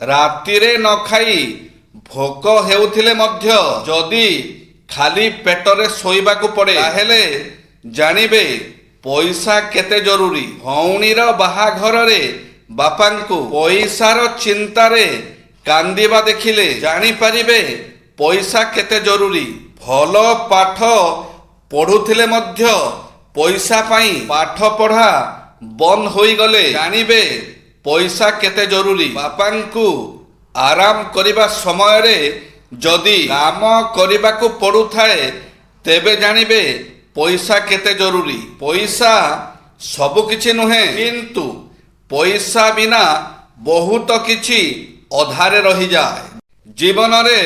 ରାତିରେ ନ ଖାଇ ଭୋକ ହେଉଥିଲେ ମଧ୍ୟ ଯଦି ଖାଲି ପେଟରେ ଶୋଇବାକୁ ପଡ଼େ ତାହେଲେ ଜାଣିବେ ପଇସା କେତେ ଜରୁରୀ। ଭଉଣୀର ବାହାଘରରେ ବାପାଙ୍କୁ ପଇସାର ଚିନ୍ତାରେ କାନ୍ଦିବା ଦେଖିଲେ ଜାଣିପାରିବେ ପଇସା କେତେ ଜରୁରୀ। ଭଲ ପାଠ ପଢ଼ୁଥିଲେ ମଧ୍ୟ ପଇସା ପାଇଁ ପାଠ ପଢ଼ା ବନ୍ଦ ହୋଇଗଲେ ଜାଣିବେ ପଇସା କେତେ ଜରୁରୀ। ବାପାଙ୍କୁ ଆରାମ କରିବା ସମୟରେ ଯଦି କାମ କରିବାକୁ ପଡ଼ୁଥାଏ ତେବେ ଜାଣିବେ ପଇସା କେତେ ଜରୁରୀ। ପଇସା ସବୁ କିଛି ନୁହେଁ, କିନ୍ତୁ ପଇସା ବିନା ବହୁତ କିଛି ଅଧାରେ ରହିଯାଏ। ଜୀବନରେ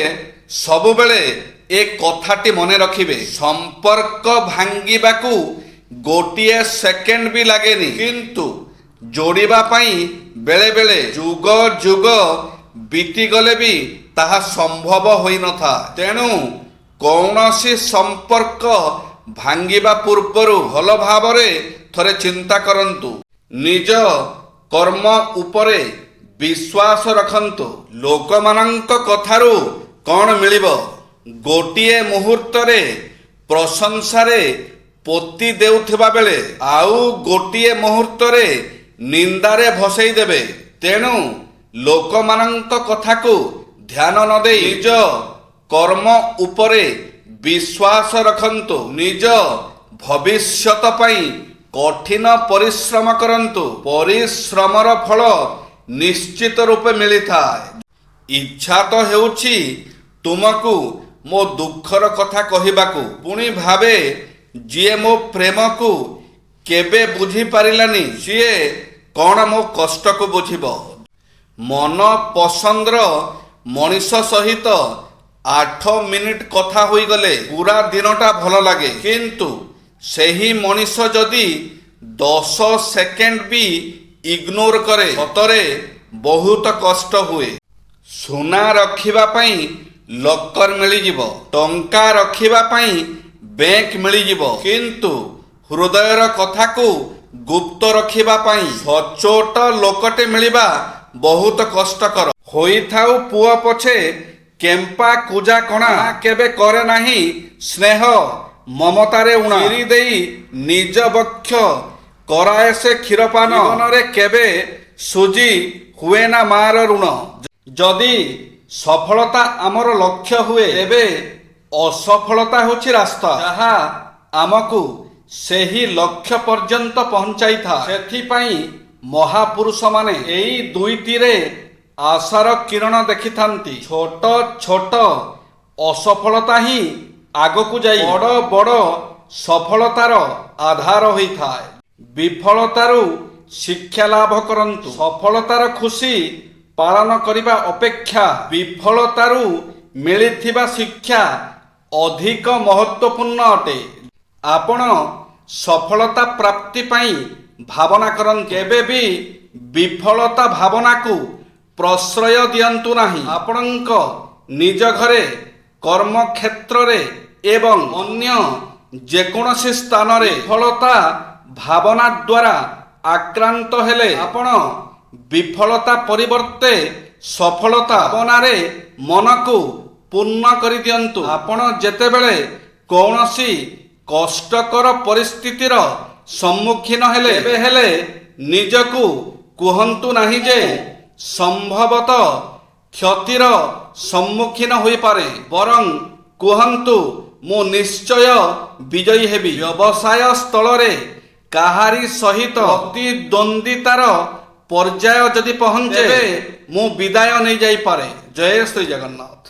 ସବୁବେଳେ ଏ କଥାଟି ମନେ ରଖିବେ, ସମ୍ପର୍କ ଭାଙ୍ଗିବାକୁ ଗୋଟିଏ ସେକେଣ୍ଡ ବି ଲାଗେନି, କିନ୍ତୁ ଯୋଡ଼ିବା ପାଇଁ ବେଳେବେଳେ ଯୁଗ ଯୁଗ ବିତିଗଲେ ବି ତାହା ସମ୍ଭବ ହୋଇନଥାଏ। ତେଣୁ କୌଣସି ସମ୍ପର୍କ ଭାଙ୍ଗିବା ପୂର୍ବରୁ ଭଲ ଭାବରେ ଥରେ ଚିନ୍ତା କରନ୍ତୁ। ନିଜ କର୍ମ ଉପରେ ବିଶ୍ୱାସ ରଖନ୍ତୁ। ଲୋକମାନଙ୍କ କଥାରୁ କ'ଣ ମିଳିବ? ଗୋଟିଏ ମୁହୂର୍ତ୍ତରେ ପ୍ରଶଂସାରେ ପୋତି ଦେଉଥିବା ବେଳେ ଆଉ ଗୋଟିଏ ମୁହୂର୍ତ୍ତରେ ନିନ୍ଦାରେ ଭସେଇ ଦେବେ। ତେଣୁ ଲୋକମାନଙ୍କ କଥାକୁ ଧ୍ୟାନ ନ ଦେଇ ନିଜ କର୍ମ ଉପରେ ବିଶ୍ୱାସ ରଖନ୍ତୁ। ନିଜ ଭବିଷ୍ୟତ ପାଇଁ କଠିନ ପରିଶ୍ରମ କରନ୍ତୁ। ପରିଶ୍ରମର ଫଳ ନିଶ୍ଚିତ ରୂପେ ମିଳିଥାଏ। ଇଚ୍ଛା ତ ହେଉଛି ତୁମକୁ ମୋ ଦୁଃଖର କଥା କହିବାକୁ, ପୁଣି ଭାବେ ଯିଏ ମୋ ପ୍ରେମକୁ କେବେ ବୁଝିପାରିଲାନି ସିଏ କ'ଣ ମୋ କଷ୍ଟକୁ ବୁଝିବ। ମନ ପସନ୍ଦର ମଣିଷ ସହିତ 8 ମିନିଟ୍ କଥା ହୋଇଗଲେ ପୁରା ଦିନଟା ଭଲ ଲାଗେ, କିନ୍ତୁ ସେହି ମଣିଷ ଯଦି 10 ସେକେଣ୍ଡ ବି ଇଗ୍ନୋର କରେ ସତରେ ବହୁତ କଷ୍ଟ ହୁଏ। ସୁନା ରଖିବା ପାଇଁ ଲକର ମିଳିଯିବ, ଟଙ୍କା ରଖିବା ପାଇଁ ବ୍ୟାଙ୍କ ମିଳିଯିବ, କିନ୍ତୁ ହୃଦୟର କଥାକୁ ଗୁପ୍ତ ରଖିବା ପାଇଁ ସଚ୍ଚୋଟ ଲୋକଟେ ମିଳିବା ବହୁତ କଷ୍ଟକର ହୋଇଥାଉ। ପୁଅ ପଛେ କେମ୍ପା କୁଜା କଣା କେବେ କରେ ନାହିଁ ସ୍ନେହ ମମତାରେ ଉଣା। ଚିରି ଦେଇ ନିଜ ବକ୍ଷ କରାଏ ସେ କ୍ଷୀରପାନ। ଜୀବନରେ କେବେ ସୁଜି ହୁଏ ନା ମାର ଋଣ। ଯଦି ସଫଳତା ଆମର ଲକ୍ଷ୍ୟ ହୁଏ ତେବେ ଅସଫଳତା ହେଉଛି ରାସ୍ତା ଯାହା ଆମକୁ ସେହି ଲକ୍ଷ୍ୟ ପର୍ଯ୍ୟନ୍ତ ପହଞ୍ଚାଇଥାଏ। ସେଥିପାଇଁ ମହାପୁରୁଷମାନେ ଏଇ ଦୁଇଟିରେ ଆଶାର କିରଣ ଦେଖିଥାନ୍ତି। ଛୋଟ ଛୋଟ ଅସଫଳତା ହିଁ ଆଗକୁ ଯାଇ ବଡ଼ ବଡ଼ ସଫଳତାର ଆଧାର ହୋଇଥାଏ। ବିଫଳତାରୁ ଶିକ୍ଷା ଲାଭ କରନ୍ତୁ। ସଫଳତାର ଖୁସି ପାଳନ କରିବା ଅପେକ୍ଷା ବିଫଳତାରୁ ମିଳିଥିବା ଶିକ୍ଷା ଅଧିକ ମହତ୍ୱପୂର୍ଣ୍ଣ ଅଟେ। ଆପଣ ସଫଳତା ପ୍ରାପ୍ତି ପାଇଁ ଭାବନା କରନ୍ତୁ, କେବେ ବି ବିଫଳତା ଭାବନାକୁ ପ୍ରଶ୍ରୟ ଦିଅନ୍ତୁ ନାହିଁ। ଆପଣଙ୍କ ନିଜ ଘରେ, କର୍ମକ୍ଷେତ୍ରରେ ଏବଂ ଅନ୍ୟ ଯେକୌଣସି ସ୍ଥାନରେ ବିଫଳତା ଭାବନା ଦ୍ୱାରା ଆକ୍ରାନ୍ତ ହେଲେ ଆପଣ ବିଫଳତା ପରିବର୍ତ୍ତେ ସଫଳତା ଭାବନାରେ ମନକୁ ପୂର୍ଣ୍ଣ କରିଦିଅନ୍ତୁ। ଆପଣ ଯେତେବେଳେ କୌଣସି କଷ୍ଟକର ପରିସ୍ଥିତିର ସମ୍ମୁଖୀନ ହେଲେ ନିଜକୁ କୁହନ୍ତୁ ନାହିଁ ଯେ ସମ୍ଭବତଃ କ୍ଷତିର ସମ୍ମୁଖୀନ ହୋଇପାରେ, ବରଂ କୁହନ୍ତୁ ମୁଁ ନିଶ୍ଚୟ ବିଜୟୀ ହେବି। ବ୍ୟବସାୟ ସ୍ଥଳରେ କାହାରି ସହିତ ପ୍ରତିଦ୍ୱନ୍ଦ୍ୱିତାର ପର୍ଯ୍ୟାୟ ଯଦି ପହଞ୍ଚେ ମୁଁ ବିଦାୟ ନେଇଯାଇପାରେ। ଜୟ ଶ୍ରୀ ଜଗନ୍ନାଥ।